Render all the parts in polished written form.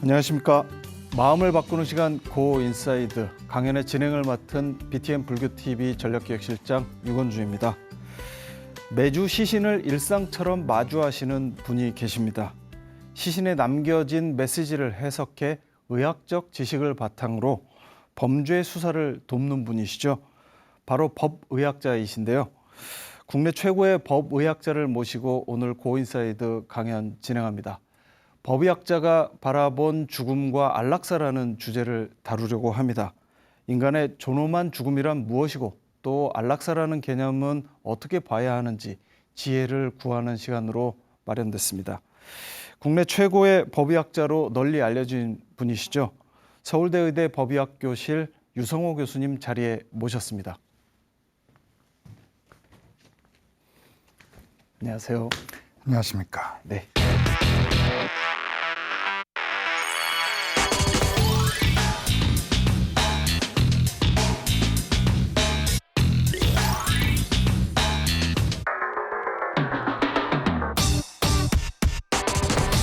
안녕하십니까. 마음을 바꾸는 시간 고 인사이드 강연의 진행을 맡은 BTN 불교TV 전략기획실장 유건주입니다. 매주 시신을 일상처럼 마주하시는 분이 계십니다. 시신에 남겨진 메시지를 해석해 의학적 지식을 바탕으로 범죄 수사를 돕는 분이시죠. 바로 법의학자이신데요. 국내 최고의 법의학자를 모시고 오늘 고 인사이드 강연 진행합니다. 법의학자가 바라본 죽음과 안락사라는 주제를 다루려고 합니다. 인간의 존엄한 죽음이란 무엇이고 또 안락사라는 개념은 어떻게 봐야 하는지 지혜를 구하는 시간으로 마련됐습니다. 국내 최고의 법의학자로 널리 알려진 분이시죠. 서울대 의대 법의학교실 유성호 교수님 자리에 모셨습니다. 안녕하세요. 안녕하십니까. 네.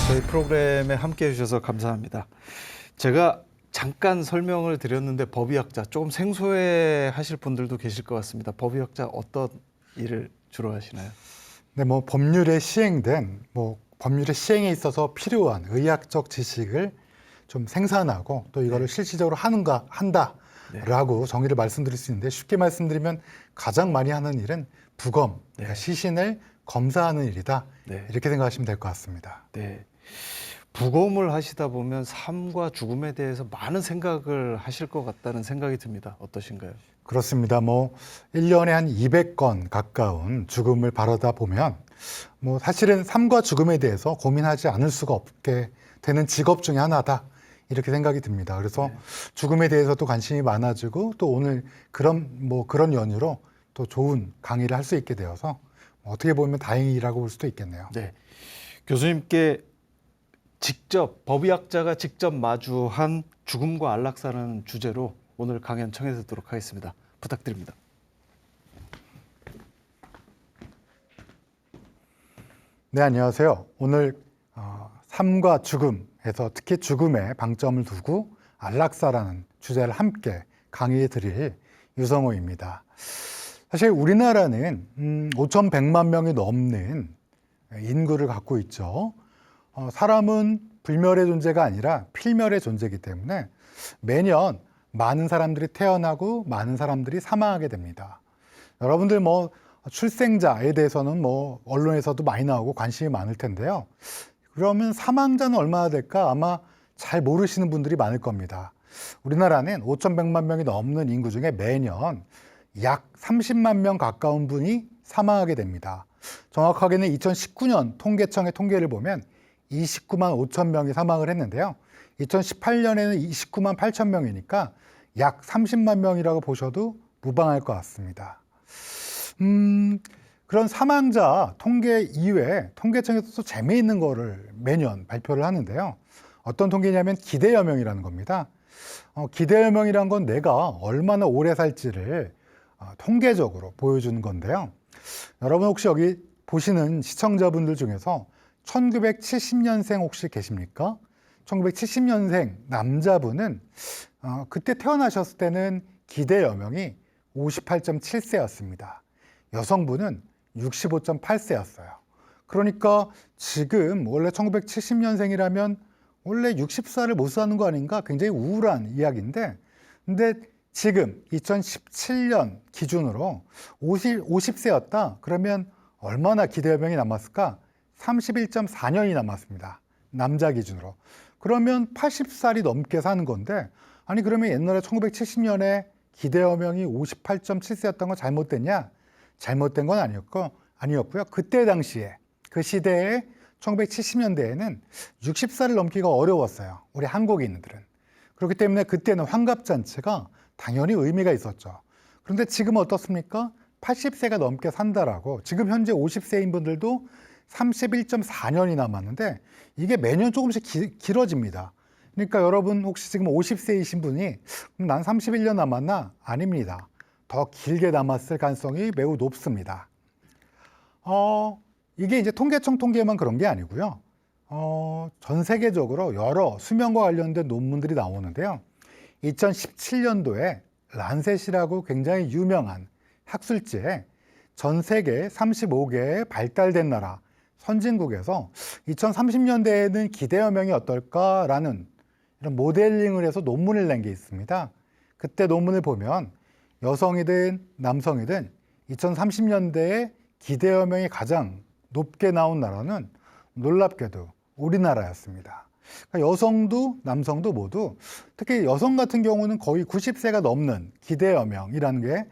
저희 프로그램에 함께해 주셔서 감사합니다. 제가 잠깐 설명을 드렸는데 법의학자 조금 생소해 하실 분들도 계실 것 같습니다. 법의학자 어떤 일을 주로 하시나요? 네, 법률에 시행된 법률의 시행에 있어서 필요한 의학적 지식을 좀 생산하고 또 이거를 실질적으로 한다라고 정의를 말씀드릴 수 있는데, 쉽게 말씀드리면 가장 많이 하는 일은 부검, 그러니까 시신을 검사하는 일이다. 이렇게 생각하시면 될 것 같습니다. 네. 부검을 하시다 보면 삶과 죽음에 대해서 많은 생각을 하실 것 같다는 생각이 듭니다. 어떠신가요? 그렇습니다. 1년에 한 200건 가까운 죽음을 바라다 보면 사실은 삶과 죽음에 대해서 고민하지 않을 수가 없게 되는 직업 중에 하나다. 이렇게 생각이 듭니다. 그래서 죽음에 대해서도 관심이 많아지고 또 오늘 그런 연유로 또 좋은 강의를 할 수 있게 되어서 어떻게 보면 다행이라고 볼 수도 있겠네요. 네. 교수님께 법의학자가 직접 마주한 죽음과 안락사라는 주제로 오늘 강연 청해 듣도록 하겠습니다. 부탁드립니다. 네, 안녕하세요. 오늘 삶과 죽음에서 특히 죽음에 방점을 두고 안락사라는 주제를 함께 강의해 드릴 유성호입니다. 사실 우리나라는 5,100만 명이 넘는 인구를 갖고 있죠. 사람은 불멸의 존재가 아니라 필멸의 존재이기 때문에 매년 많은 사람들이 태어나고 많은 사람들이 사망하게 됩니다. 여러분들 출생자에 대해서는 언론에서도 많이 나오고 관심이 많을 텐데요. 그러면 사망자는 얼마나 될까? 아마 잘 모르시는 분들이 많을 겁니다. 우리나라는 5,100만 명이 넘는 인구 중에 매년 약 30만 명 가까운 분이 사망하게 됩니다. 정확하게는 2019년 통계청의 통계를 보면 29만 5천 명이 사망을 했는데요. 2018년에는 29만 8천 명이니까 약 30만 명이라고 보셔도 무방할 것 같습니다. 그런 사망자 통계 이외에 통계청에서 또 재미있는 거를 매년 발표를 하는데요. 어떤 통계냐면 기대여명이라는 겁니다. 기대여명이란 건 내가 얼마나 오래 살지를 통계적으로 보여주는 건데요. 여러분 혹시 여기 보시는 시청자분들 중에서 1970년생 혹시 계십니까? 1970년생 남자분은 그때 태어나셨을 때는 기대여명이 58.7세였습니다. 여성분은 65.8세였어요. 그러니까 지금 원래 1970년생이라면 원래 60살을 못 사는 거 아닌가? 굉장히 우울한 이야기인데, 근데 지금 2017년 기준으로 50세였다? 그러면 얼마나 기대여명이 남았을까? 31.4년이 남았습니다. 남자 기준으로. 그러면 80살이 넘게 사는 건데, 아니 그러면 옛날에 1970년에 기대여명이 58.7세였던 건 잘못됐냐? 잘못된 건 아니었고요. 그때 당시에 그 시대에 1970년대에는 60살을 넘기가 어려웠어요. 우리 한국인들은. 그렇기 때문에 그때는 환갑잔치가 당연히 의미가 있었죠. 그런데 지금 어떻습니까? 80세가 넘게 산다라고, 지금 현재 50세인 분들도 31.4년이 남았는데 이게 매년 조금씩 길어집니다. 그러니까 여러분 혹시 지금 50세이신 분이 난 31년 남았나? 아닙니다. 더 길게 남았을 가능성이 매우 높습니다. 이게 이제 통계청 통계만 그런 게 아니고요. 전 세계적으로 여러 수면과 관련된 논문들이 나오는데요. 2017년도에 란셋이라고 굉장히 유명한 학술지에 전 세계 35개의 발달된 나라 선진국에서 2030년대에는 기대여명이 어떨까라는 이런 모델링을 해서 논문을 낸 게 있습니다. 그때 논문을 보면 여성이든 남성이든 2030년대에 기대여명이 가장 높게 나온 나라는 놀랍게도 우리나라였습니다. 그러니까 여성도 남성도 모두, 특히 여성 같은 경우는 거의 90세가 넘는 기대여명이라는 게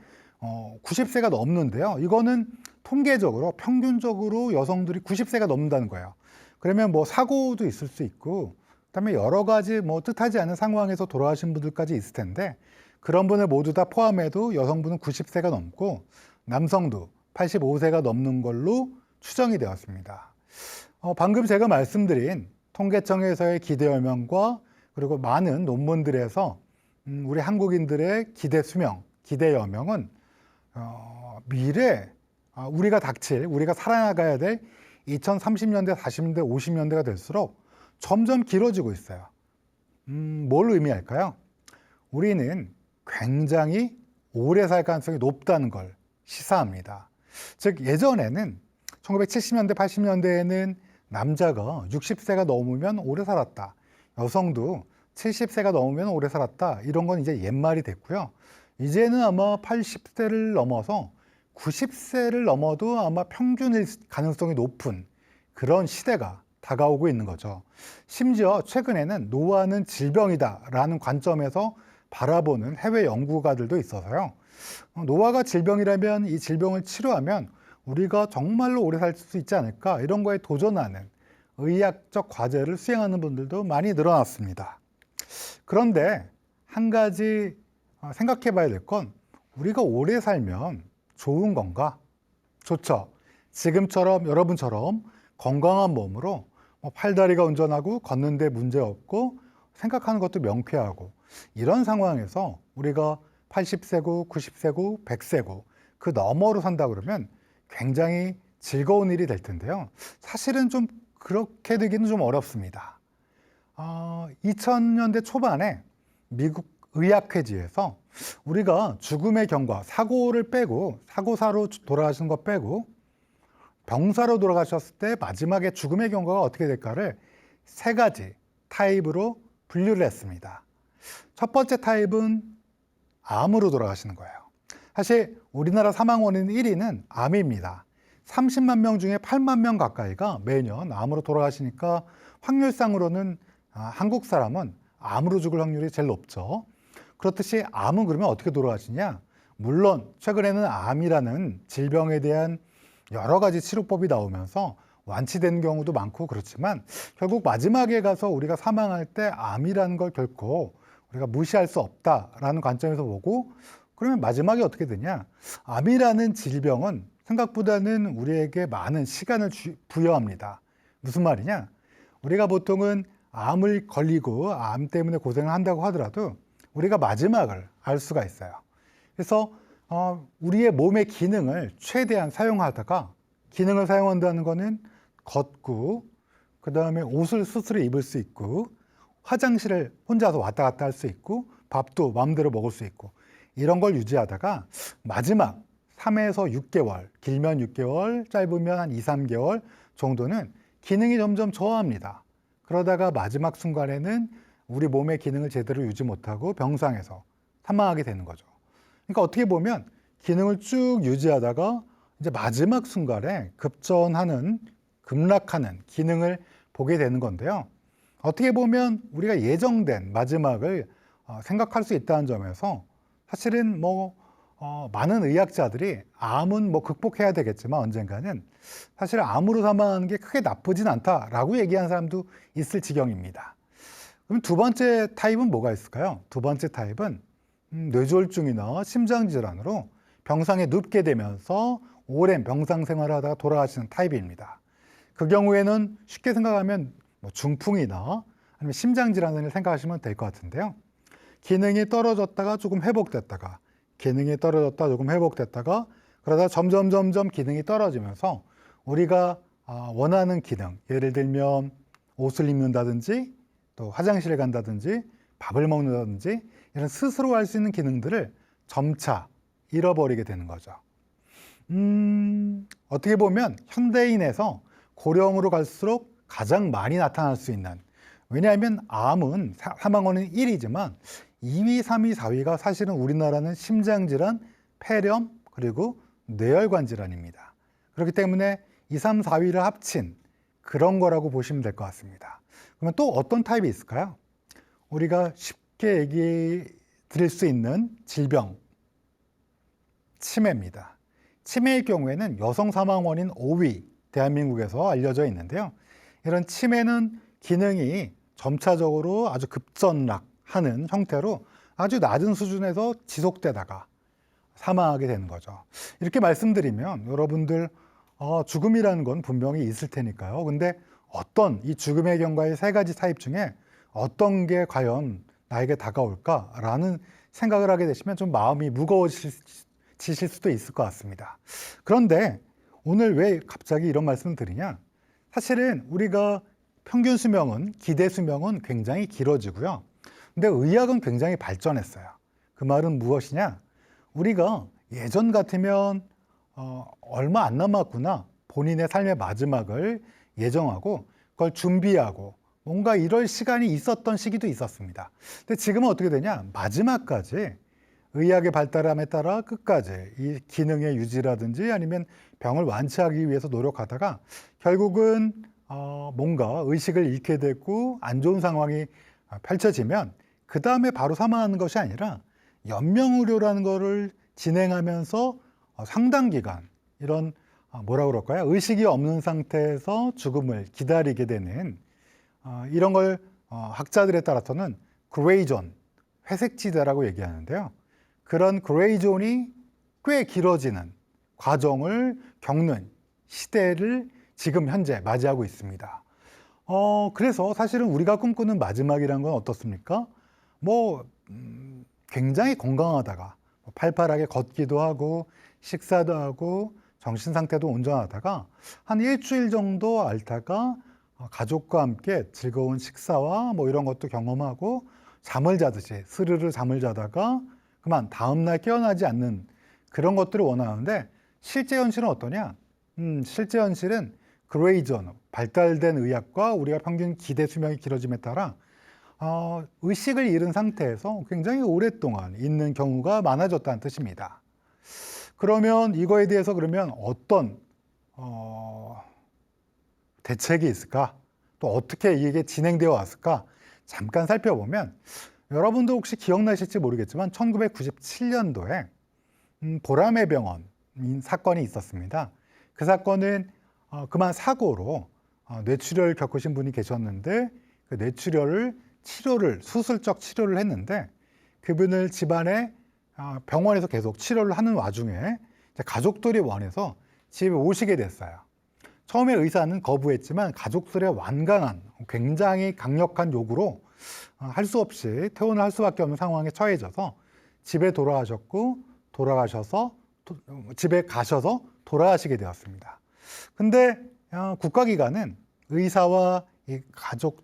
90세가 넘는데요. 이거는 통계적으로 평균적으로 여성들이 90세가 넘는다는 거예요. 그러면 뭐 사고도 있을 수 있고, 그다음에 여러 가지 뭐 뜻하지 않은 상황에서 돌아가신 분들까지 있을 텐데, 그런 분을 모두 다 포함해도 여성분은 90세가 넘고 남성도 85세가 넘는 걸로 추정이 되었습니다. 방금 제가 말씀드린 통계청에서의 기대여명과 그리고 많은 논문들에서 우리 한국인들의 기대 수명, 기대 여명은 미래 우리가 우리가 살아나가야 될 2030년대, 40년대, 50년대가 될수록 점점 길어지고 있어요. 뭘 의미할까요? 우리는 굉장히 오래 살 가능성이 높다는 걸 시사합니다. 즉 예전에는 1970년대, 80년대에는 남자가 60세가 넘으면 오래 살았다. 여성도 70세가 넘으면 오래 살았다. 이런 건 이제 옛말이 됐고요. 이제는 아마 80세를 넘어서 90세를 넘어도 아마 평균일 가능성이 높은 그런 시대가 다가오고 있는 거죠. 심지어 최근에는 노화는 질병이다라는 관점에서 바라보는 해외 연구가들도 있어서요. 노화가 질병이라면 이 질병을 치료하면 우리가 정말로 오래 살 수 있지 않을까, 이런 거에 도전하는 의학적 과제를 수행하는 분들도 많이 늘어났습니다. 그런데 한 가지 생각해 봐야 될 건, 우리가 오래 살면 좋은 건가? 좋죠. 지금처럼 여러분처럼 건강한 몸으로 팔다리가 온전하고 걷는데 문제 없고 생각하는 것도 명쾌하고, 이런 상황에서 우리가 80세고 90세고 100세고 그 너머로 산다 그러면 굉장히 즐거운 일이 될 텐데요. 사실은 좀 그렇게 되기는 좀 어렵습니다. 2000년대 초반에 미국 의학회지에서 우리가 죽음의 경과, 사고를 빼고, 사고사로 돌아가시는 거 빼고 병사로 돌아가셨을 때 마지막에 죽음의 경과가 어떻게 될까를 3가지 타입으로 분류를 했습니다. 첫 번째 타입은 암으로 돌아가시는 거예요. 사실 우리나라 사망 원인 1위는 암입니다. 30만 명 중에 8만 명 가까이가 매년 암으로 돌아가시니까 확률상으로는 한국 사람은 암으로 죽을 확률이 제일 높죠. 그렇듯이 암은 그러면 어떻게 돌아가시냐? 물론 최근에는 암이라는 질병에 대한 여러 가지 치료법이 나오면서 완치된 경우도 많고 그렇지만, 결국 마지막에 가서 우리가 사망할 때 암이라는 걸 결코 우리가 무시할 수 없다라는 관점에서 보고, 그러면 마지막에 어떻게 되냐? 암이라는 질병은 생각보다는 우리에게 많은 시간을 부여합니다. 무슨 말이냐? 우리가 보통은 암을 걸리고 암 때문에 고생을 한다고 하더라도 우리가 마지막을 알 수가 있어요. 그래서 우리의 몸의 기능을 최대한 사용하다가, 기능을 사용한다는 거는 걷고, 그 다음에 옷을 스스로 입을 수 있고, 화장실을 혼자서 왔다 갔다 할 수 있고, 밥도 마음대로 먹을 수 있고, 이런 걸 유지하다가 마지막 3에서 6개월, 길면 6개월, 짧으면 한 2, 3개월 정도는 기능이 점점 저하합니다. 그러다가 마지막 순간에는 우리 몸의 기능을 제대로 유지 못하고 병상에서 사망하게 되는 거죠. 그러니까 어떻게 보면 기능을 쭉 유지하다가 이제 마지막 순간에 급락하는 기능을 보게 되는 건데요. 어떻게 보면 우리가 예정된 마지막을 생각할 수 있다는 점에서 사실은 많은 의학자들이 암은 극복해야 되겠지만 언젠가는 사실 암으로 사망하는 게 크게 나쁘진 않다라고 얘기하는 사람도 있을 지경입니다. 그럼 두 번째 타입은 뭐가 있을까요? 두 번째 타입은 뇌졸중이나 심장질환으로 병상에 눕게 되면서 오랜 병상 생활을 하다가 돌아가시는 타입입니다. 그 경우에는 쉽게 생각하면 중풍이나 아니면 심장질환을 생각하시면 될 것 같은데요. 기능이 떨어졌다가 조금 회복됐다가, 기능이 떨어졌다 조금 회복됐다가, 그러다 점점 기능이 떨어지면서 우리가 원하는 기능, 예를 들면 옷을 입는다든지 또 화장실에 간다든지 밥을 먹는다든지 이런 스스로 할 수 있는 기능들을 점차 잃어버리게 되는 거죠. 어떻게 보면 현대인에서 고령으로 갈수록 가장 많이 나타날 수 있는, 왜냐하면 암은 사망원은 1위지만 2위, 3위, 4위가 사실은 우리나라는 심장질환, 폐렴, 그리고 뇌혈관 질환입니다. 그렇기 때문에 2, 3, 4위를 합친 그런 거라고 보시면 될 것 같습니다. 그러면 또 어떤 타입이 있을까요? 우리가 쉽게 얘기 드릴 수 있는 질병, 치매입니다. 치매의 경우에는 여성 사망 원인 5위 대한민국에서 알려져 있는데요. 이런 치매는 기능이 점차적으로 아주 급전락하는 형태로 아주 낮은 수준에서 지속되다가 사망하게 되는 거죠. 이렇게 말씀드리면 여러분들 죽음이라는 건 분명히 있을 테니까요. 근데 어떤 이 죽음의 경과의 세 가지 타입 중에 어떤 게 과연 나에게 다가올까라는 생각을 하게 되시면 좀 마음이 무거워지실 수도 있을 것 같습니다. 그런데 오늘 왜 갑자기 이런 말씀을 드리냐? 사실은 우리가 평균 수명은, 기대 수명은 굉장히 길어지고요. 근데 의학은 굉장히 발전했어요. 그 말은 무엇이냐? 우리가 예전 같으면 얼마 안 남았구나, 본인의 삶의 마지막을 예정하고 그걸 준비하고 뭔가 이럴 시간이 있었던 시기도 있었습니다. 근데 지금은 어떻게 되냐? 마지막까지 의학의 발달함에 따라 끝까지 이 기능의 유지라든지 아니면 병을 완치하기 위해서 노력하다가 결국은 뭔가 의식을 잃게 되고 안 좋은 상황이 펼쳐지면 그 다음에 바로 사망하는 것이 아니라 연명의료라는 거를 진행하면서 상당 기간 이런 뭐라 그럴까요? 의식이 없는 상태에서 죽음을 기다리게 되는 이런 걸 학자들에 따라서는 그레이존, 회색지대라고 얘기하는데요. 그런 그레이존이 꽤 길어지는 과정을 겪는 시대를 지금 현재 맞이하고 있습니다. 그래서 사실은 우리가 꿈꾸는 마지막이란 건 어떻습니까? 굉장히 건강하다가 팔팔하게 걷기도 하고 식사도 하고 정신 상태도 온전하다가 한 일주일 정도 앓다가 가족과 함께 즐거운 식사와 이런 것도 경험하고 잠을 자듯이 스르르 잠을 자다가 그만 다음날 깨어나지 않는 그런 것들을 원하는데 실제 현실은 어떠냐? 실제 현실은 그레이존, 발달된 의학과 우리가 평균 기대 수명이 길어짐에 따라 의식을 잃은 상태에서 굉장히 오랫동안 있는 경우가 많아졌다는 뜻입니다. 그러면 이거에 대해서 그러면 어떤 대책이 있을까? 또 어떻게 이게 진행되어 왔을까? 잠깐 살펴보면 여러분도 혹시 기억나실지 모르겠지만 1997년도에 보라매 병원 사건이 있었습니다. 그 사건은 그만 사고로 뇌출혈을 겪으신 분이 계셨는데 그 뇌출혈을 수술적 치료를 했는데 그분을 집안에 병원에서 계속 치료를 하는 와중에 가족들이 원해서 집에 오시게 됐어요. 처음에 의사는 거부했지만 가족들의 완강한 굉장히 강력한 요구로 할 수 없이 퇴원을 할 수밖에 없는 상황에 처해져서 집에 집에 가셔서 돌아가시게 되었습니다. 근데 국가기관은 의사와 이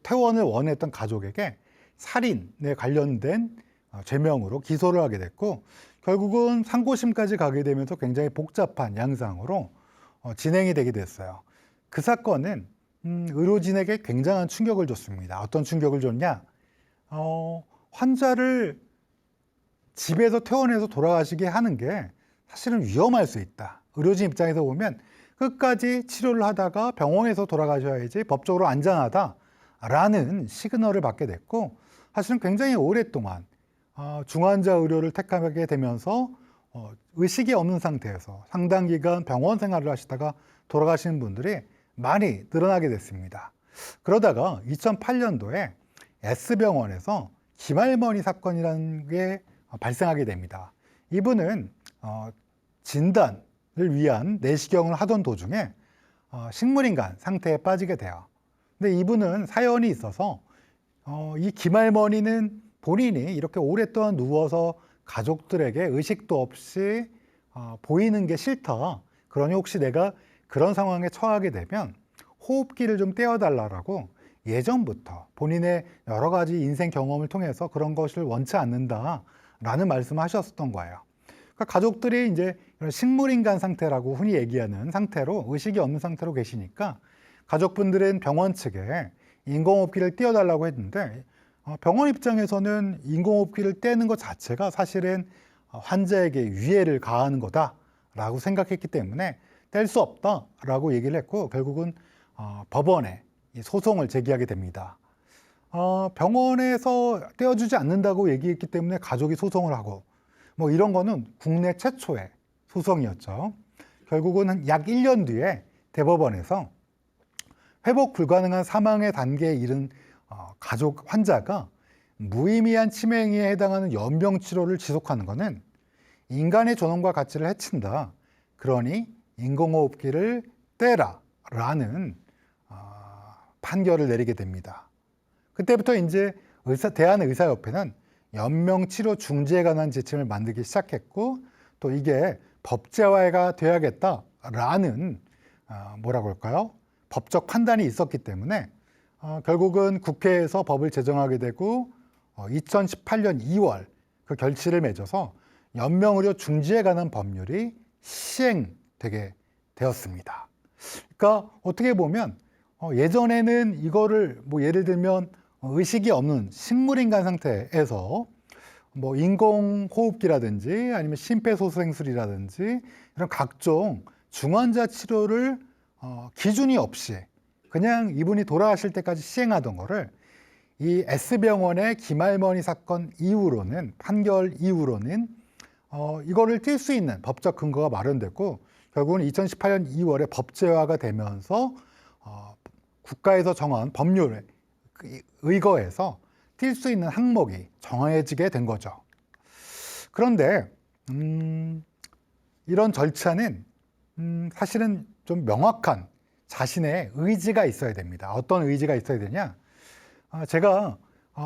퇴원을 원했던 가족에게 살인에 관련된 죄명으로 기소를 하게 됐고 결국은 상고심까지 가게 되면서 굉장히 복잡한 양상으로 진행이 되게 됐어요. 그 사건은 의료진에게 굉장한 충격을 줬습니다. 어떤 충격을 줬냐? 환자를 집에서 퇴원해서 돌아가시게 하는 게 사실은 위험할 수 있다. 의료진 입장에서 보면 끝까지 치료를 하다가 병원에서 돌아가셔야지 법적으로 안전하다라는 시그널을 받게 됐고 사실은 굉장히 오랫동안 중환자 의료를 택하게 되면서 의식이 없는 상태에서 상당 기간 병원 생활을 하시다가 돌아가시는 분들이 많이 늘어나게 됐습니다. 그러다가 2008년도에 S병원에서 김할머니 사건이라는 게 발생하게 됩니다. 이분은 진단을 위한 내시경을 하던 도중에 식물인간 상태에 빠지게 돼요. 근데 이분은 사연이 있어서 이 김할머니는 본인이 이렇게 오랫동안 누워서 가족들에게 의식도 없이 보이는 게 싫다. 그러니 혹시 내가 그런 상황에 처하게 되면 호흡기를 좀 떼어달라고 예전부터 본인의 여러 가지 인생 경험을 통해서 그런 것을 원치 않는다라는 말씀을 하셨었던 거예요. 그러니까 가족들이 이제 이런 식물인간 상태라고 흔히 얘기하는 상태로 의식이 없는 상태로 계시니까 가족분들은 병원 측에 인공호흡기를 띄워달라고 했는데 병원 입장에서는 인공호흡기를 떼는 것 자체가 사실은 환자에게 위해를 가하는 거다라고 생각했기 때문에 뗄 수 없다라고 얘기를 했고 결국은 법원에 소송을 제기하게 됩니다. 병원에서 떼어주지 않는다고 얘기했기 때문에 가족이 소송을 하고 뭐 이런 거는 국내 최초의 소송이었죠. 결국은 약 1년 뒤에 대법원에서 회복 불가능한 사망의 단계에 이른 가족 환자가 무의미한 치매 행위에 해당하는 연명 치료를 지속하는 것은 인간의 존엄과 가치를 해친다. 그러니 인공호흡기를 떼라라는 판결을 내리게 됩니다. 그때부터 이제 대한의사협회는 연명 치료 중지에 관한 지침을 만들기 시작했고 또 이게 법제화가 돼야겠다라는 뭐라고 할까요? 법적 판단이 있었기 때문에 결국은 국회에서 법을 제정하게 되고 2018년 2월 그 결실을 맺어서 연명의료 중지에 관한 법률이 시행되게 되었습니다. 그러니까 어떻게 보면 예전에는 이거를 뭐 예를 들면 의식이 없는 식물인간 상태에서 뭐 인공호흡기라든지 아니면 심폐소생술이라든지 이런 각종 중환자 치료를 기준이 없이 그냥 이분이 돌아가실 때까지 시행하던 거를 이 S병원의 김할머니 사건 이후로는 판결 이후로는 이거를 뛸 수 있는 법적 근거가 마련됐고 결국은 2018년 2월에 법제화가 되면서 국가에서 정한 법률에 의거해서 뛸 수 있는 항목이 정해지게 된 거죠. 그런데 이런 절차는 사실은 좀 명확한 자신의 의지가 있어야 됩니다. 어떤 의지가 있어야 되냐? 제가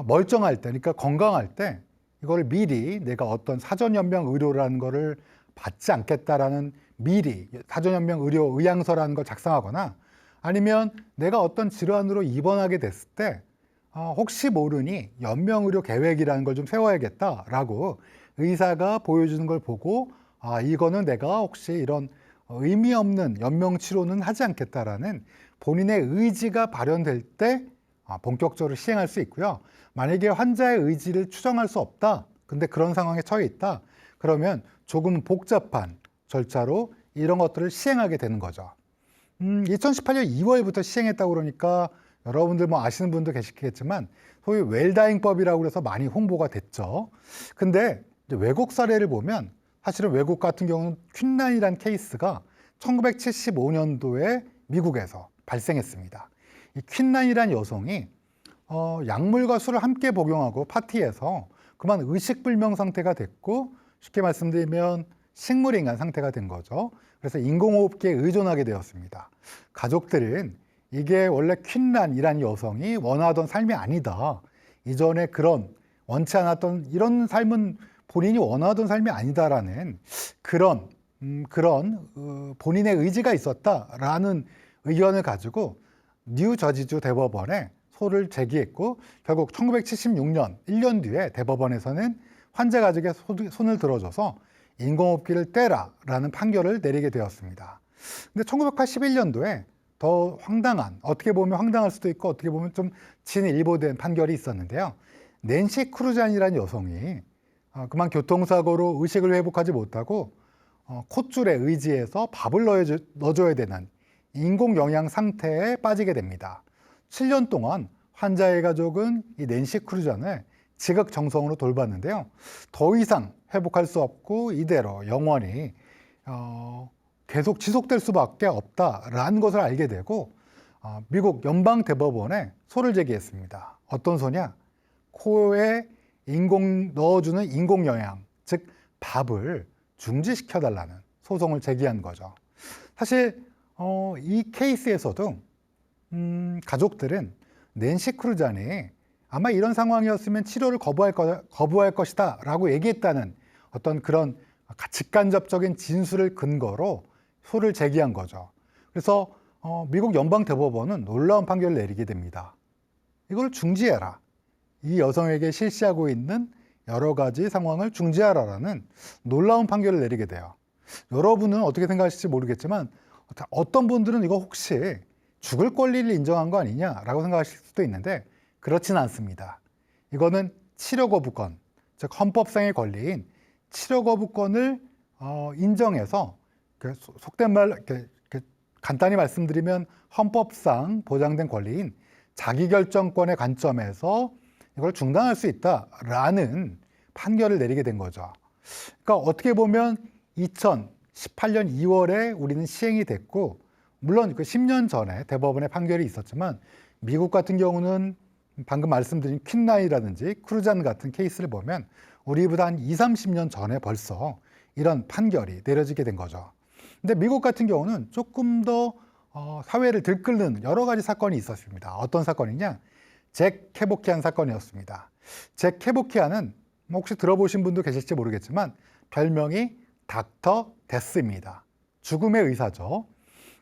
멀쩡할 때, 그러니까 건강할 때 이걸 미리 내가 어떤 사전연명 의료라는 거를 받지 않겠다라는 미리 사전연명 의료 의향서라는 걸 작성하거나 아니면 내가 어떤 질환으로 입원하게 됐을 때 혹시 모르니 연명의료 계획이라는 걸 좀 세워야겠다라고 의사가 보여주는 걸 보고 이거는 내가 혹시 이런 의미 없는 연명 치료는 하지 않겠다라는 본인의 의지가 발현될 때 본격적으로 시행할 수 있고요. 만약에 환자의 의지를 추정할 수 없다. 근데 그런 상황에 처해 있다. 그러면 조금 복잡한 절차로 이런 것들을 시행하게 되는 거죠. 2018년 2월부터 시행했다고 그러니까 여러분들 뭐 아시는 분도 계시겠지만 소위 웰다잉법이라고 해서 많이 홍보가 됐죠. 근데 이제 외국 사례를 보면 사실은 외국 같은 경우는 퀸란이라는 케이스가 1975년도에 미국에서 발생했습니다. 이 퀸란이라는 여성이 약물과 술을 함께 복용하고 파티에서 그만 의식불명 상태가 됐고 쉽게 말씀드리면 식물인간 상태가 된 거죠. 그래서 인공호흡기에 의존하게 되었습니다. 가족들은 이게 원래 퀸란이라는 여성이 원하던 삶이 아니다. 이전에 그런 원치 않았던 이런 삶은 본인이 원하던 삶이 아니다라는 그런 본인의 의지가 있었다라는 의견을 가지고 뉴저지주 대법원에 소를 제기했고 결국 1976년 1년 뒤에 대법원에서는 환자 가족의 손을 들어줘서 인공호흡기를 떼라라는 판결을 내리게 되었습니다. 근데 1981년도에 더 황당한, 어떻게 보면 황당할 수도 있고 어떻게 보면 좀 진일보된 판결이 있었는데요. 낸시 크루잔이라는 여성이 그만 교통사고로 의식을 회복하지 못하고 콧줄에 의지해서 밥을 넣어줘야 되는 인공영양 상태에 빠지게 됩니다. 7년 동안 환자의 가족은 이 낸시 크루잔을 지극정성으로 돌봤는데요. 더 이상 회복할 수 없고 이대로 영원히 계속 지속될 수밖에 없다라는 것을 알게 되고 미국 연방대법원에 소를 제기했습니다. 어떤 소냐? 코에 넣어주는 인공영양, 즉 밥을 중지시켜달라는 소송을 제기한 거죠. 사실 이 케이스에서도 가족들은 낸시 크루잔이 아마 이런 상황이었으면 치료를 거부할 것이다 라고 얘기했다는 어떤 그런 직간접적인 진술을 근거로 소를 제기한 거죠. 그래서 미국 연방대법원은 놀라운 판결을 내리게 됩니다. 이걸 중지해라. 이 여성에게 실시하고 있는 여러 가지 상황을 중지하라라는 놀라운 판결을 내리게 돼요. 여러분은 어떻게 생각하실지 모르겠지만 어떤 분들은 이거 혹시 죽을 권리를 인정한 거 아니냐라고 생각하실 수도 있는데 그렇지는 않습니다. 이거는 치료 거부권, 즉 헌법상의 권리인 치료 거부권을 인정해서 속된 말 이렇게 간단히 말씀드리면 헌법상 보장된 권리인 자기결정권의 관점에서 이걸 중단할 수 있다라는 판결을 내리게 된 거죠. 그러니까 어떻게 보면 2018년 2월에 우리는 시행이 됐고 물론 그 10년 전에 대법원의 판결이 있었지만 미국 같은 경우는 방금 말씀드린 퀸나이라든지 크루잔 같은 케이스를 보면 우리보다 한 20, 30년 전에 벌써 이런 판결이 내려지게 된 거죠. 근데 미국 같은 경우는 조금 더 사회를 들끓는 여러 가지 사건이 있었습니다. 어떤 사건이냐? 잭 케보키안 사건이었습니다. 잭 케보키안은 혹시 들어보신 분도 계실지 모르겠지만 별명이 닥터 데스입니다. 죽음의 의사죠.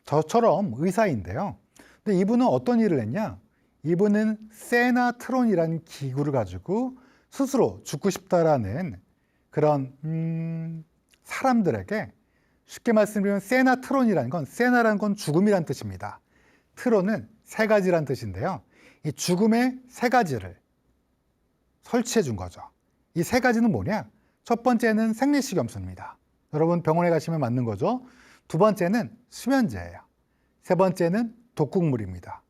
저처럼 의사인데요. 근데 이분은 어떤 일을 했냐? 이분은 세나트론이라는 기구를 가지고 스스로 죽고 싶다라는 그런 사람들에게 쉽게 말씀드리면 세나트론이라는 건 세나라는 건 죽음이란 뜻입니다. 트론은 세 가지란 뜻인데요. 이 죽음의 세 가지를 설치해 준 거죠. 이 세 가지는 뭐냐? 첫 번째는 생리식염수입니다. 여러분 병원에 가시면 맞는 거죠. 두 번째는 수면제예요. 세 번째는 독국물입니다.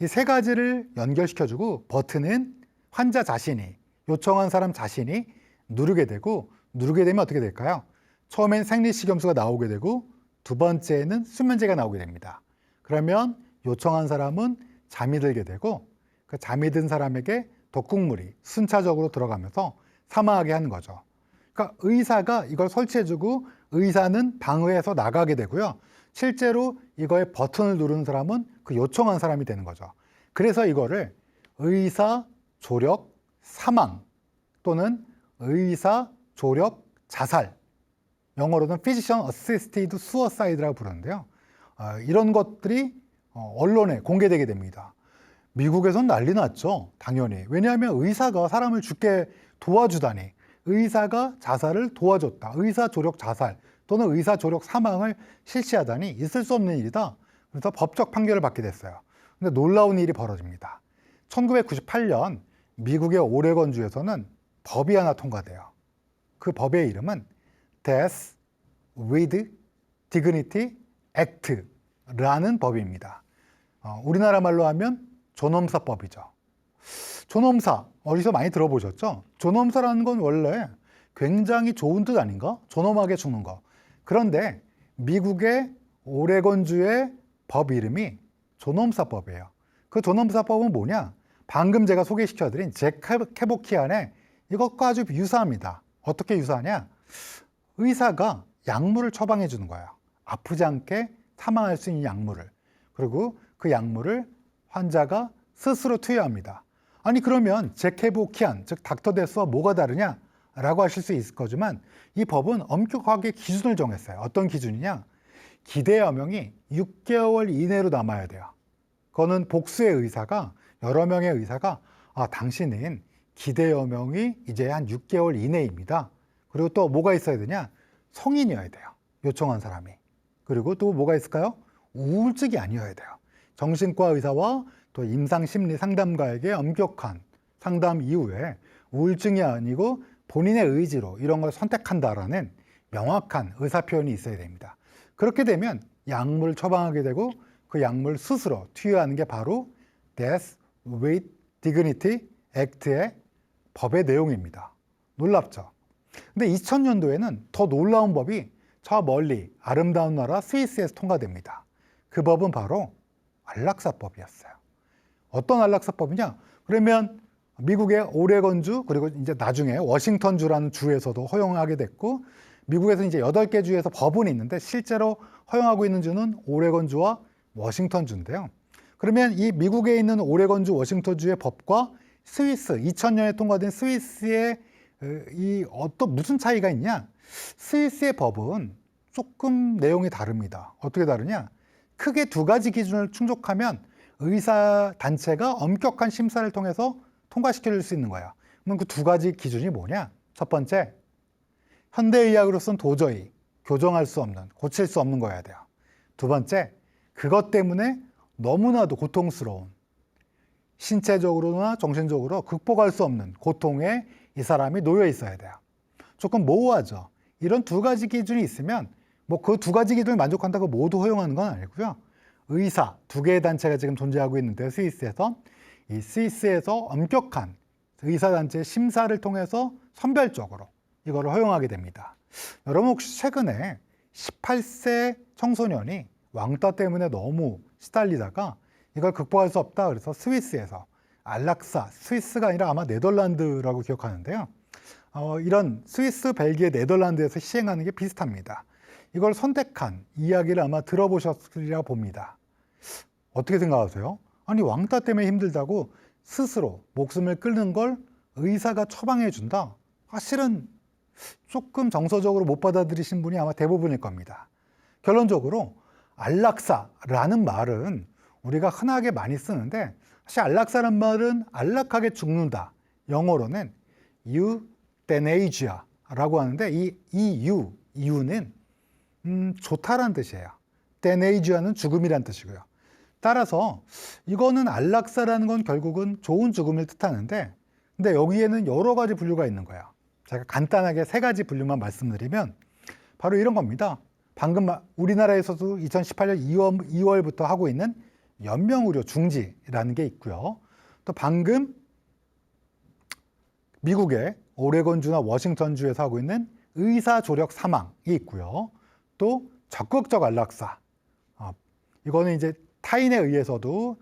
이 세 가지를 연결시켜주고 버튼은 환자 자신이 요청한 사람 자신이 누르게 되고 누르게 되면 어떻게 될까요? 처음엔 생리식염수가 나오게 되고 두 번째는 수면제가 나오게 됩니다. 그러면 요청한 사람은 잠이 들게 되고 그 잠이 든 사람에게 독국물이 순차적으로 들어가면서 사망하게 하는 거죠. 그러니까 의사가 이걸 설치해주고 의사는 방의해서 나가게 되고요. 실제로 이거에 버튼을 누르는 사람은 그 요청한 사람이 되는 거죠. 그래서 이거를 의사 조력 사망 또는 의사 조력 자살, 영어로는 Physician Assisted Suicide라고 부르는데요. 이런 것들이 언론에 공개되게 됩니다. 미국에선 난리 났죠. 당연히. 왜냐하면 의사가 사람을 죽게 도와주다니, 의사가 자살을 도와줬다. 의사 조력 자살 또는 의사 조력 사망을 실시하다니 있을 수 없는 일이다. 그래서 법적 판결을 받게 됐어요. 근데 놀라운 일이 벌어집니다. 1998년 미국의 오레곤주에서는 법이 하나 통과돼요. 그 법의 이름은 Death with Dignity Act라는 법입니다. 우리나라 말로 하면 존엄사법이죠. 존엄사, 어디서 많이 들어보셨죠? 존엄사라는 건 원래 굉장히 좋은 뜻 아닌가? 존엄하게 죽는 거. 그런데 미국의 오레곤주의 법 이름이 존엄사법이에요. 그 존엄사법은 뭐냐? 방금 제가 소개시켜드린 잭 케보키안의 이것과 아주 유사합니다. 어떻게 유사하냐? 의사가 약물을 처방해 주는 거예요. 아프지 않게 사망할 수 있는 약물을. 그리고 그 약물을 환자가 스스로 투여합니다. 아니 그러면 잭 케보키안, 즉 닥터 데스와 뭐가 다르냐? 라고 하실 수 있을 거지만 이 법은 엄격하게 기준을 정했어요. 어떤 기준이냐? 기대여명이 6개월 이내로 남아야 돼요. 그거는 복수의 의사가, 여러 명의 의사가 당신은 기대여명이 이제 한 6개월 이내입니다. 그리고 또 뭐가 있어야 되냐? 성인이어야 돼요. 요청한 사람이. 그리고 또 뭐가 있을까요? 우울증이 아니어야 돼요. 정신과 의사와 또 임상심리 상담가에게 엄격한 상담 이후에 우울증이 아니고 본인의 의지로 이런 걸 선택한다라는 명확한 의사표현이 있어야 됩니다. 그렇게 되면 약물을 처방하게 되고 그 약물 스스로 투여하는 게 바로 Death with Dignity Act의 법의 내용입니다. 놀랍죠? 근데 2000년도에는 더 놀라운 법이 저 멀리 아름다운 나라 스위스에서 통과됩니다. 그 법은 바로 안락사법이었어요. 어떤 안락사법이냐? 그러면 미국의 오레곤주 그리고 이제 나중에 워싱턴주라는 주에서도 허용하게 됐고 미국에서 이제 8개 주에서 법은 있는데 실제로 허용하고 있는 주는 오레곤주와 워싱턴주인데요. 그러면 이 미국에 있는 오레곤주, 워싱턴주의 법과 스위스 2000년에 통과된 스위스의 이 무슨 차이가 있냐? 스위스의 법은 조금 내용이 다릅니다. 어떻게 다르냐? 크게 두 가지 기준을 충족하면 의사 단체가 엄격한 심사를 통해서 통과시켜줄 수 있는 거예요. 그럼 그 두 가지 기준이 뭐냐? 첫 번째, 현대의학으로서는 도저히 교정할 수 없는, 고칠 수 없는 거여야 돼요. 두 번째, 그것 때문에 너무나도 고통스러운, 신체적으로나 정신적으로 극복할 수 없는 고통에 이 사람이 놓여 있어야 돼요. 조금 모호하죠. 이런 두 가지 기준이 있으면 뭐 그 두 가지 기준을 만족한다고 모두 허용하는 건 아니고요. 의사 두 개의 단체가 지금 존재하고 있는데 스위스에서 이 스위스에서 엄격한 의사단체 심사를 통해서 선별적으로 이거를 허용하게 됩니다. 여러분 혹시 최근에 18세 청소년이 왕따 때문에 너무 시달리다가 이걸 극복할 수 없다 그래서 스위스에서 안락사, 스위스가 아니라 아마 네덜란드라고 기억하는데요. 이런 스위스, 벨기에, 네덜란드에서 시행하는 게 비슷합니다. 이걸 선택한 이야기를 아마 들어보셨으리라 봅니다. 어떻게 생각하세요? 아니 왕따 때문에 힘들다고 스스로 목숨을 끊는 걸 의사가 처방해 준다? 사실은 조금 정서적으로 못 받아들이신 분이 아마 대부분일 겁니다. 결론적으로 안락사라는 말은 우리가 흔하게 많이 쓰는데 사실 안락사란 말은 안락하게 죽는다. 영어로는 euthanasia라고 하는데 이 유는 좋다란 뜻이에요. thanasia는 죽음이란 뜻이고요. 따라서 이거는 안락사라는 건 결국은 좋은 죽음을 뜻하는데 근데 여기에는 여러 가지 분류가 있는 거예요. 제가 간단하게 세 가지 분류만 말씀드리면 바로 이런 겁니다. 방금 우리나라에서도 2018년 2월부터 하고 있는 연명의료 중지라는 게 있고요. 또 방금 미국의 오레곤주나 워싱턴주에서 하고 있는 의사 조력 사망이 있고요. 또 적극적 안락사. 이거는 이제 타인에 의해서도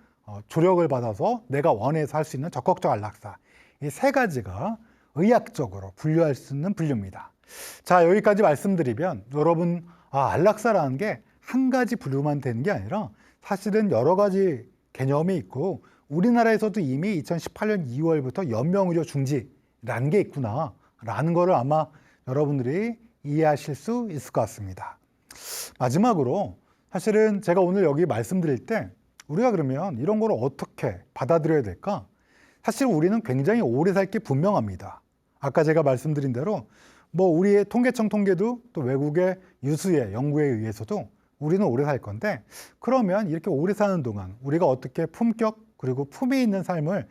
조력을 받아서 내가 원해서 할 수 있는 적극적 안락사. 이 세 가지가 의학적으로 분류할 수 있는 분류입니다. 자, 여기까지 말씀드리면 여러분 안락사라는 게 한 가지 분류만 되는 게 아니라 사실은 여러 가지 개념이 있고 우리나라에서도 이미 2018년 2월부터 연명의료 중지라는 게 있구나라는 거를 아마 여러분들이 이해하실 수 있을 것 같습니다. 마지막으로 사실은 제가 오늘 여기 말씀드릴 때 우리가 그러면 이런 걸 어떻게 받아들여야 될까? 사실 우리는 굉장히 오래 살 게 분명합니다. 아까 제가 말씀드린 대로 뭐 우리의 통계청 통계도 또 외국의 유수의 연구에 의해서도 우리는 오래 살 건데 그러면 이렇게 오래 사는 동안 우리가 어떻게 품격 그리고 품위 있는 삶을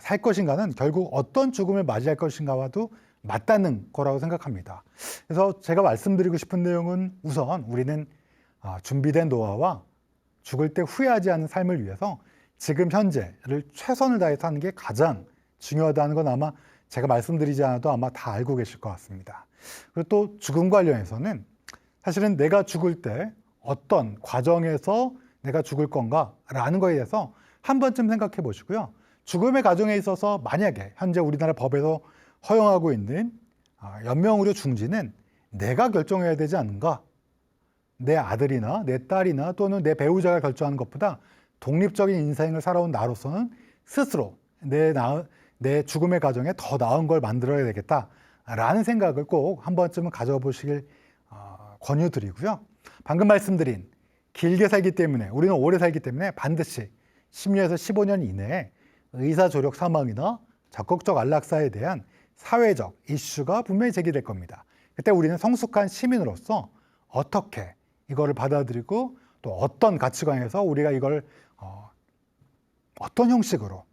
살 것인가는 결국 어떤 죽음을 맞이할 것인가와도 맞닿는 거라고 생각합니다. 그래서 제가 말씀드리고 싶은 내용은 우선 우리는 준비된 노화와 죽을 때 후회하지 않는 삶을 위해서 지금 현재를 최선을 다해 사는 게 가장 중요하다는 건 아마 제가 말씀드리지 않아도 아마 다 알고 계실 것 같습니다. 그리고 또 죽음 관련해서는 사실은 내가 죽을 때 어떤 과정에서 내가 죽을 건가라는 거에 대해서 한 번쯤 생각해 보시고요. 죽음의 과정에 있어서 만약에 현재 우리나라 법에서 허용하고 있는 연명의료 중지는 내가 결정해야 되지 않는가? 내 아들이나 내 딸이나 또는 내 배우자가 결정하는 것보다 독립적인 인생을 살아온 나로서는 스스로 내 죽음의 과정에 더 나은 걸 만들어야 되겠다라는 생각을 꼭 한 번쯤은 가져보시길 권유드리고요. 방금 말씀드린 길게 살기 때문에 우리는 오래 살기 때문에 반드시 10년에서 15년 이내에 의사조력 사망이나 적극적 안락사에 대한 사회적 이슈가 분명히 제기될 겁니다. 그때 우리는 성숙한 시민으로서 어떻게 이거를 받아들이고 또 어떤 가치관에서 우리가 이걸 어떤 형식으로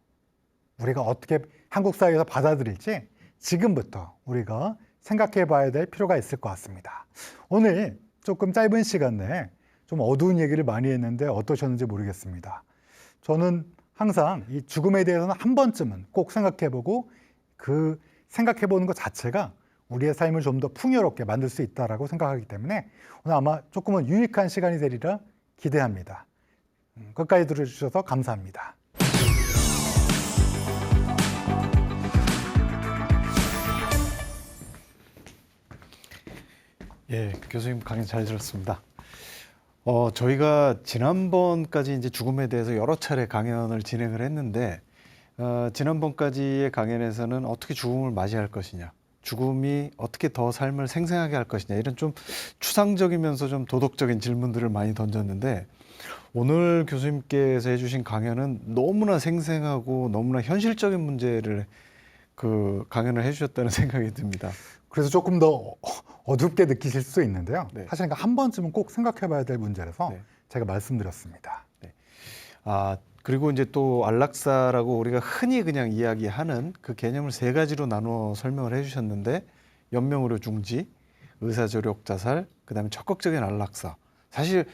우리가 어떻게 한국 사회에서 받아들일지 지금부터 우리가 생각해 봐야 될 필요가 있을 것 같습니다. 오늘 조금 짧은 시간 내에 좀 어두운 얘기를 많이 했는데 어떠셨는지 모르겠습니다. 저는 항상 이 죽음에 대해서는 한 번쯤은 꼭 생각해 보고 그 생각해 보는 것 자체가 우리의 삶을 좀 더 풍요롭게 만들 수 있다고 생각하기 때문에 오늘 아마 조금은 유익한 시간이 되리라 기대합니다. 끝까지 들어주셔서 감사합니다. 예, 교수님 강의 잘 들었습니다. 저희가 지난번까지 이제 죽음에 대해서 여러 차례 강연을 진행을 했는데, 지난번까지의 강연에서는 어떻게 죽음을 맞이할 것이냐, 죽음이 어떻게 더 삶을 생생하게 할 것이냐, 이런 좀 추상적이면서 좀 도덕적인 질문들을 많이 던졌는데, 오늘 교수님께서 해주신 강연은 너무나 생생하고 너무나 현실적인 문제를 강연을 해주셨다는 생각이 듭니다. 그래서 조금 더 어둡게 느끼실 수 있는데요. 네. 사실 한 번쯤은 꼭 생각해 봐야 될 문제라서 네. 제가 말씀드렸습니다. 그리고 이제 또 안락사라고 우리가 흔히 그냥 이야기하는 그 개념을 세 가지로 나누어 설명을 해주셨는데, 연명의료 중지, 의사조력 자살, 그다음에 적극적인 안락사. 사실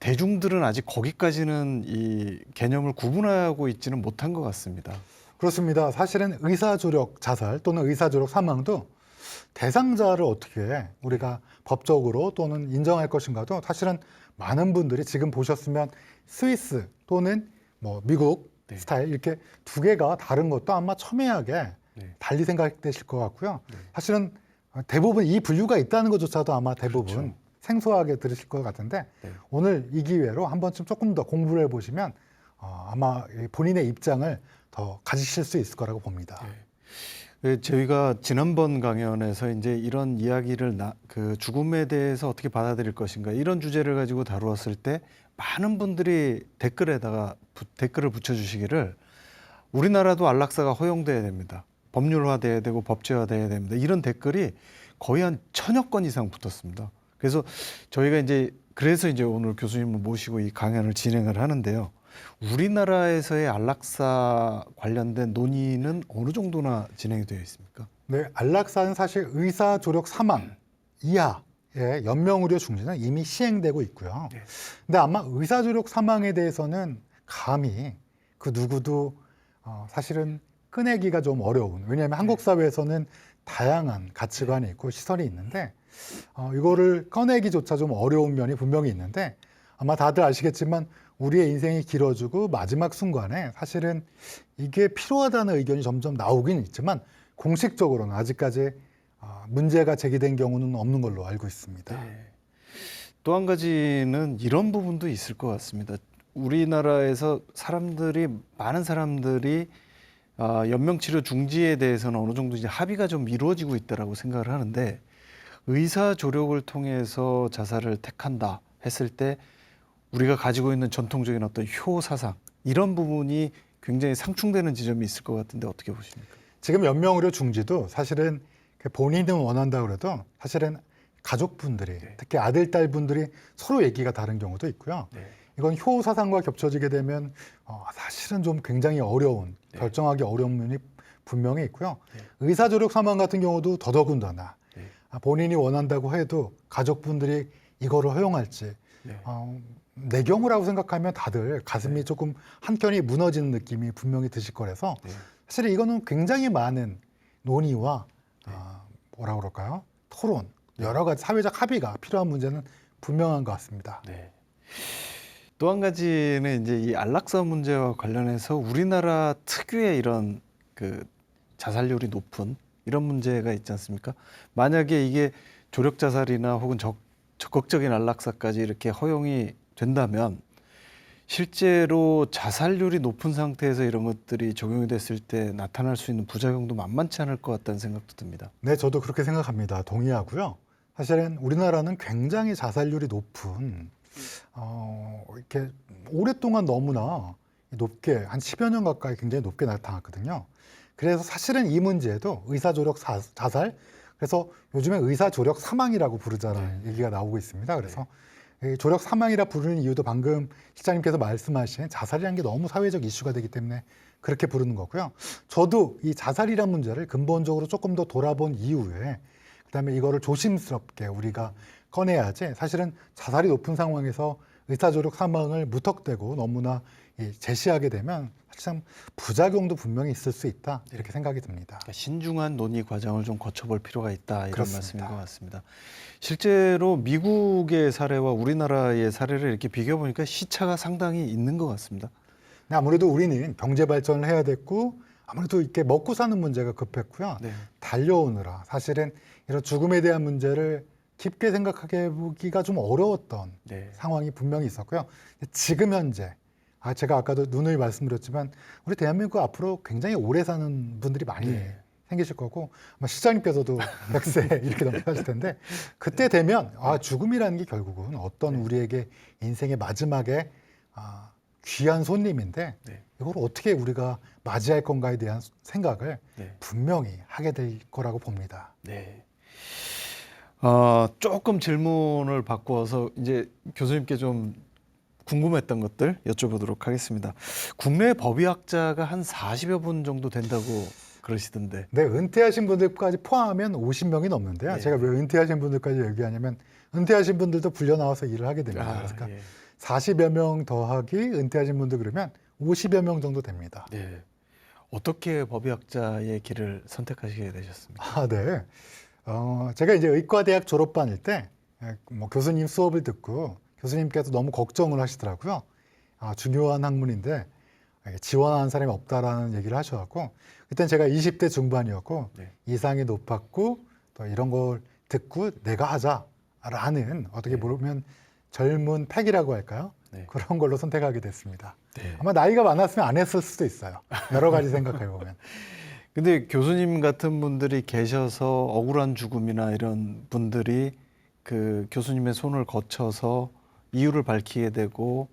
대중들은 아직 거기까지는 이 개념을 구분하고 있지는 못한 것 같습니다. 그렇습니다. 사실은 의사조력 자살 또는 의사조력 사망도 대상자를 어떻게 우리가 법적으로 또는 인정할 것인가도 사실은 많은 분들이 지금 보셨으면 스위스 또는 뭐 미국 네. 스타일 이렇게 두 개가 다른 것도 아마 첨예하게 네. 달리 생각되실 것 같고요. 네. 사실은 대부분 이 분류가 있다는 것조차도 아마 대부분 그렇죠. 생소하게 들으실 것 같은데 네. 오늘 이 기회로 한 번쯤 조금 더 공부를 해보시면 아마 본인의 입장을 더 가지실 수 있을 거라고 봅니다. 저희가 지난번 강연에서 이제 이런 이야기를 그 죽음에 대해서 어떻게 받아들일 것인가 이런 주제를 가지고 다루었을 때 많은 분들이 댓글에다가 댓글을 붙여주시기를 우리나라도 안락사가 허용돼야 됩니다. 법률화돼야 되고 법제화돼야 됩니다. 이런 댓글이 거의 한 1000여 건 이상 붙었습니다. 그래서 저희가 그래서 오늘 교수님을 모시고 이 강연을 진행을 하는데요. 우리나라에서의 안락사 관련된 논의는 어느 정도나 진행이 되어 있습니까? 네, 안락사는 사실 의사조력 사망 이하의 연명의료 중지는 이미 시행되고 있고요. 네. 근데 아마 의사조력 사망에 대해서는 감히 그 누구도 사실은 꺼내기가 좀 어려운, 왜냐하면 한국 사회에서는 다양한 가치관이 있고 시선이 있는데 이거를 꺼내기조차 좀 어려운 면이 분명히 있는데, 아마 다들 아시겠지만 우리의 인생이 길어지고 마지막 순간에 사실은 이게 필요하다는 의견이 점점 나오긴 있지만 공식적으로는 아직까지 문제가 제기된 경우는 없는 걸로 알고 있습니다. 네. 또 한 가지는 이런 부분도 있을 것 같습니다. 우리나라에서 많은 사람들이 연명치료 중지에 대해서는 어느 정도 합의가 좀 이루어지고 있다라고 생각을 하는데, 의사 조력을 통해서 자살을 택한다 했을 때 우리가 가지고 있는 전통적인 어떤 효 사상, 이런 부분이 굉장히 상충되는 지점이 있을 것 같은데 어떻게 보십니까? 지금 연명의료 중지도 사실은 본인은 원한다 그래도 사실은 가족분들이, 네. 특히 아들, 딸분들이 서로 얘기가 다른 경우도 있고요. 네. 이건 효 사상과 겹쳐지게 되면 사실은 좀 굉장히 어려운, 네. 결정하기 어려운 면이 분명히 있고요. 네. 의사조력 사망 같은 경우도 더더군다나 네. 본인이 원한다고 해도 가족분들이 이거를 허용할지 네. 내 경우라고 생각하면 다들 가슴이 조금 한켠이 무너지는 느낌이 분명히 드실 거라서 네. 사실 이거는 굉장히 많은 논의와 뭐라 그럴까요? 토론, 여러 가지 사회적 합의가 필요한 문제는 분명한 것 같습니다. 네. 또 한 가지는 이 안락사 문제와 관련해서 우리나라 특유의 이런 자살률이 높은 이런 문제가 있지 않습니까? 만약에 이게 조력 자살이나 혹은 적극적인 안락사까지 이렇게 허용이 된다면 실제로 자살률이 높은 상태에서 이런 것들이 적용이 됐을 때 나타날 수 있는 부작용도 만만치 않을 것 같다는 생각도 듭니다. 네, 저도 그렇게 생각합니다. 동의하고요. 사실은 우리나라는 굉장히 자살률이 높은 이렇게 오랫동안 너무나 높게 한 10여 년 가까이 굉장히 높게 나타났거든요. 그래서 사실은 이 문제도 의사조력 자살, 그래서 요즘에 의사조력 사망이라고 부르자는 얘기가 나오고 있습니다. 그래서 이 조력 사망이라 부르는 이유도 방금 실장님께서 말씀하신 자살이라는 게 너무 사회적 이슈가 되기 때문에 그렇게 부르는 거고요. 저도 이 자살이란 문제를 근본적으로 조금 더 돌아본 이후에 그다음에 이거를 조심스럽게 우리가 꺼내야지, 사실은 자살이 높은 상황에서 의사조력 사망을 무턱대고 너무나 제시하게 되면 참 부작용도 분명히 있을 수 있다, 이렇게 생각이 듭니다. 그러니까 신중한 논의 과정을 좀 거쳐볼 필요가 있다, 이런 그렇습니다. 말씀인 것 같습니다. 실제로 미국의 사례와 우리나라의 사례를 이렇게 비교해 보니까 시차가 상당히 있는 것 같습니다. 아무래도 우리는 경제 발전을 해야 됐고 아무래도 이렇게 먹고 사는 문제가 급했고요. 네. 달려오느라 사실은 이런 죽음에 대한 문제를 깊게 생각하게 보기가 좀 어려웠던 네. 상황이 분명히 있었고요. 지금 현재 제가 아까도 누누이 말씀드렸지만 우리 대한민국 앞으로 굉장히 오래 사는 분들이 많이 네. 생기실 거고 아마 시장님께서도 100세 이렇게 넘어가실 텐데 그때 되면 죽음이라는 게 결국은 어떤 우리에게 인생의 마지막에 귀한 손님인데 네. 이걸 어떻게 우리가 맞이할 건가에 대한 생각을 네. 분명히 하게 될 거라고 봅니다. 네. 조금 질문을 바꾸어서 이제 교수님께 좀 궁금했던 것들 여쭤보도록 하겠습니다. 국내 법의학자가 한 40여 분 정도 된다고 그러시던데. 네, 은퇴하신 분들까지 포함하면 50명이 넘는데요. 네. 제가 왜 은퇴하신 분들까지 얘기하냐면 은퇴하신 분들도 불려 나와서 일을 하게 됩니다. 그러니까 예. 40여 명 더하기 은퇴하신 분들 그러면 50여 명 정도 됩니다. 네. 어떻게 법의학자의 길을 선택하시게 되셨습니까? 네. 제가 이제 의과대학 졸업반일 때 교수님 수업을 듣고 교수님께서 너무 걱정을 하시더라고요. 중요한 학문인데 지원하는 사람이 없다라는 얘기를 하셔갖고 그때 제가 20대 중반이었고 네. 이상이 높았고 또 이런 걸 듣고 내가 하자라는 어떻게 네. 보면 젊은 패기라고 할까요? 네. 그런 걸로 선택하게 됐습니다. 네. 아마 나이가 많았으면 안 했을 수도 있어요. 여러 가지 생각해 보면. 근데 교수님 같은 분들이 계셔서 억울한 죽음이나 이런 분들이 그 교수님의 손을 거쳐서 이유를 밝히게 되고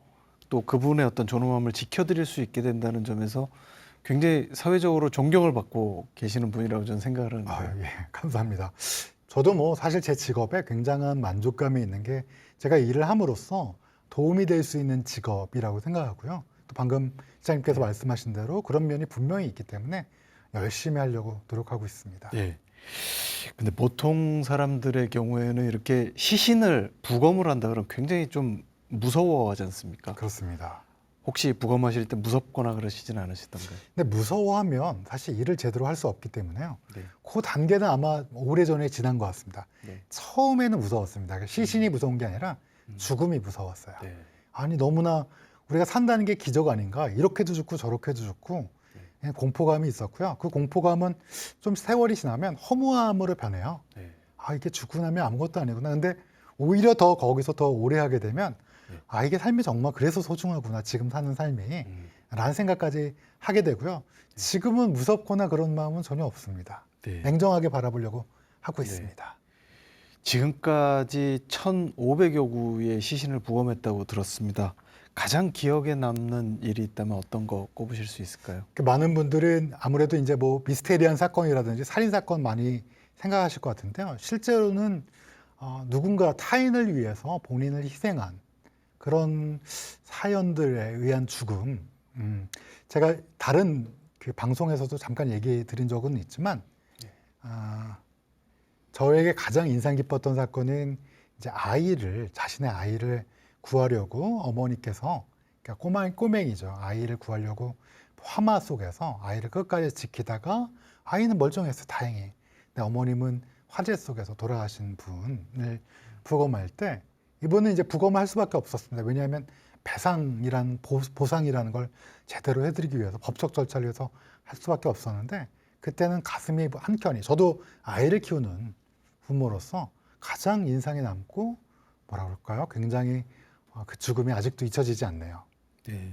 또 그분의 어떤 존엄함을 지켜드릴 수 있게 된다는 점에서 굉장히 사회적으로 존경을 받고 계시는 분이라고 저는 생각을 하는데. 예, 감사합니다. 저도 뭐 사실 제 직업에 굉장한 만족감이 있는 게 제가 일을 함으로써 도움이 될 수 있는 직업이라고 생각하고요. 또 방금 시장님께서 말씀하신 대로 그런 면이 분명히 있기 때문에 열심히 하려고 노력하고 있습니다. 예. 근데 보통 사람들의 경우에는 이렇게 시신을 부검을 한다 그러면 굉장히 좀 무서워하지 않습니까? 그렇습니다. 혹시 부검하실 때 무섭거나 그러시진 않으시던가요? 근데 무서워하면 사실 일을 제대로 할 수 없기 때문에요. 네. 그 단계는 아마 오래전에 지난 것 같습니다. 네. 처음에는 무서웠습니다. 시신이 무서운 게 아니라 죽음이 무서웠어요. 네. 아니 너무나 우리가 산다는 게 기적 아닌가? 이렇게도 죽고 저렇게도 죽고 그냥 공포감이 있었고요. 그 공포감은 좀 세월이 지나면 허무함으로 변해요. 네. 이게 죽고 나면 아무것도 아니구나. 근데 오히려 더 거기서 더 오래 하게 되면 네. 이게 삶이 정말 그래서 소중하구나. 지금 사는 삶이 라는 생각까지 하게 되고요. 지금은 무섭거나 그런 마음은 전혀 없습니다. 네. 냉정하게 바라보려고 하고 네. 있습니다. 지금까지 1,500여 구의 시신을 부검했다고 들었습니다. 가장 기억에 남는 일이 있다면 어떤 거 꼽으실 수 있을까요? 많은 분들은 아무래도 이제 뭐 미스테리한 사건이라든지 살인 사건 많이 생각하실 것 같은데요. 실제로는 누군가 타인을 위해서 본인을 희생한 그런 사연들에 의한 죽음. 제가 다른 그 방송에서도 잠깐 얘기해 드린 적은 있지만, 저에게 가장 인상 깊었던 사건은 이제 자신의 아이를 구하려고 어머니께서, 그러니까 꼬맹이죠. 아이를 구하려고 화마 속에서 아이를 끝까지 지키다가 아이는 멀쩡했어요. 다행히. 근데 어머님은 화재 속에서 돌아가신 분을 부검할 때 이분은 이제 부검을 할 수밖에 없었습니다. 왜냐하면 배상이란 보상이라는 걸 제대로 해드리기 위해서 법적 절차를 위해서 할 수밖에 없었는데 그때는 가슴이 한켠이 저도 아이를 키우는 부모로서 가장 인상에 남고 뭐라 그럴까요? 굉장히 그 죽음이 아직도 잊혀지지 않네요. 네.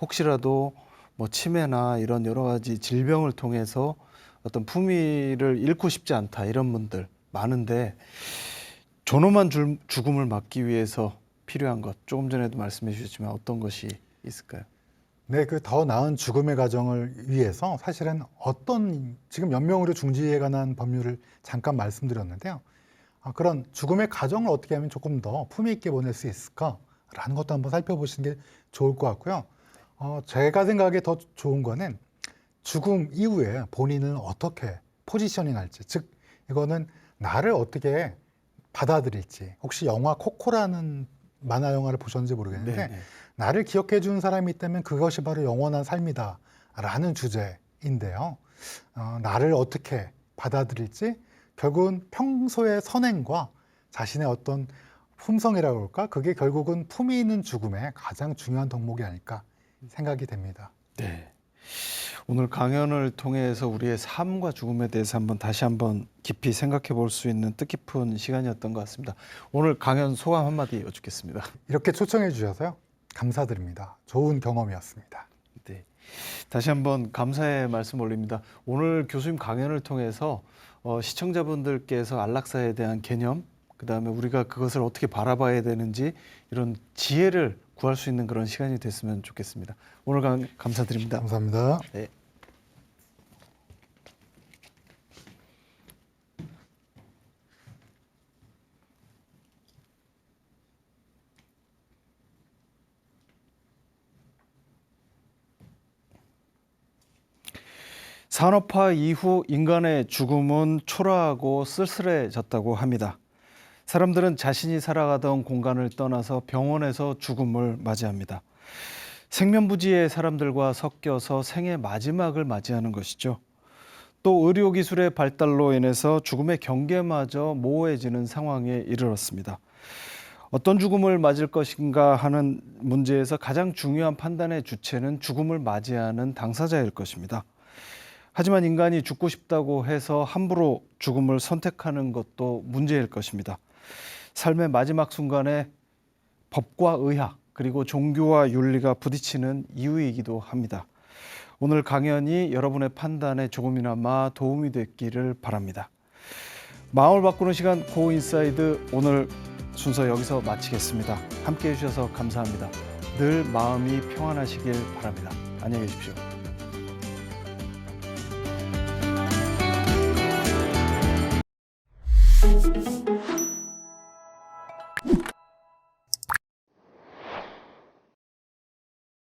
혹시라도 뭐 치매나 이런 여러 가지 질병을 통해서 어떤 품위를 잃고 싶지 않다 이런 분들 많은데 존엄한 죽음을 막기 위해서 필요한 것 조금 전에도 말씀해 주셨지만 어떤 것이 있을까요? 네, 그 더 나은 죽음의 과정을 위해서 사실은 지금 연명의료 중지에 관한 법률을 잠깐 말씀드렸는데요. 그런 죽음의 과정을 어떻게 하면 조금 더 품위 있게 보낼 수 있을까라는 것도 한번 살펴보시는 게 좋을 것 같고요. 제가 생각에 더 좋은 거는 죽음 이후에 본인은 어떻게 포지셔닝 할지, 즉 이거는 나를 어떻게 받아들일지. 혹시 영화 코코라는 만화 영화를 보셨는지 모르겠는데 네. 나를 기억해 주는 사람이 있다면 그것이 바로 영원한 삶이다 라는 주제인데요. 나를 어떻게 받아들일지 결국은 평소의 선행과 자신의 어떤 품성이라고 할까? 그게 결국은 품위 있는 죽음의 가장 중요한 덕목이 아닐까 생각이 됩니다. 네. 오늘 강연을 통해서 우리의 삶과 죽음에 대해서 다시 한번 깊이 생각해 볼 수 있는 뜻깊은 시간이었던 것 같습니다. 오늘 강연 소감 한마디 여쭙겠습니다. 이렇게 초청해 주셔서요. 감사드립니다. 좋은 경험이었습니다. 네. 다시 한번 감사의 말씀 올립니다. 오늘 교수님 강연을 통해서 시청자분들께서 안락사에 대한 개념, 그다음에 우리가 그것을 어떻게 바라봐야 되는지 이런 지혜를 구할 수 있는 그런 시간이 됐으면 좋겠습니다. 오늘 감사드립니다. 감사합니다. 네. 산업화 이후 인간의 죽음은 초라하고 쓸쓸해졌다고 합니다. 사람들은 자신이 살아가던 공간을 떠나서 병원에서 죽음을 맞이합니다. 생면부지의 사람들과 섞여서 생의 마지막을 맞이하는 것이죠. 또 의료기술의 발달로 인해서 죽음의 경계마저 모호해지는 상황에 이르렀습니다. 어떤 죽음을 맞을 것인가 하는 문제에서 가장 중요한 판단의 주체는 죽음을 맞이하는 당사자일 것입니다. 하지만 인간이 죽고 싶다고 해서 함부로 죽음을 선택하는 것도 문제일 것입니다. 삶의 마지막 순간에 법과 의학 그리고 종교와 윤리가 부딪히는 이유이기도 합니다. 오늘 강연이 여러분의 판단에 조금이나마 도움이 됐기를 바랍니다. 마음을 바꾸는 시간 고인사이드 오늘 순서 여기서 마치겠습니다. 함께해 주셔서 감사합니다. 늘 마음이 평안하시길 바랍니다. 안녕히 계십시오.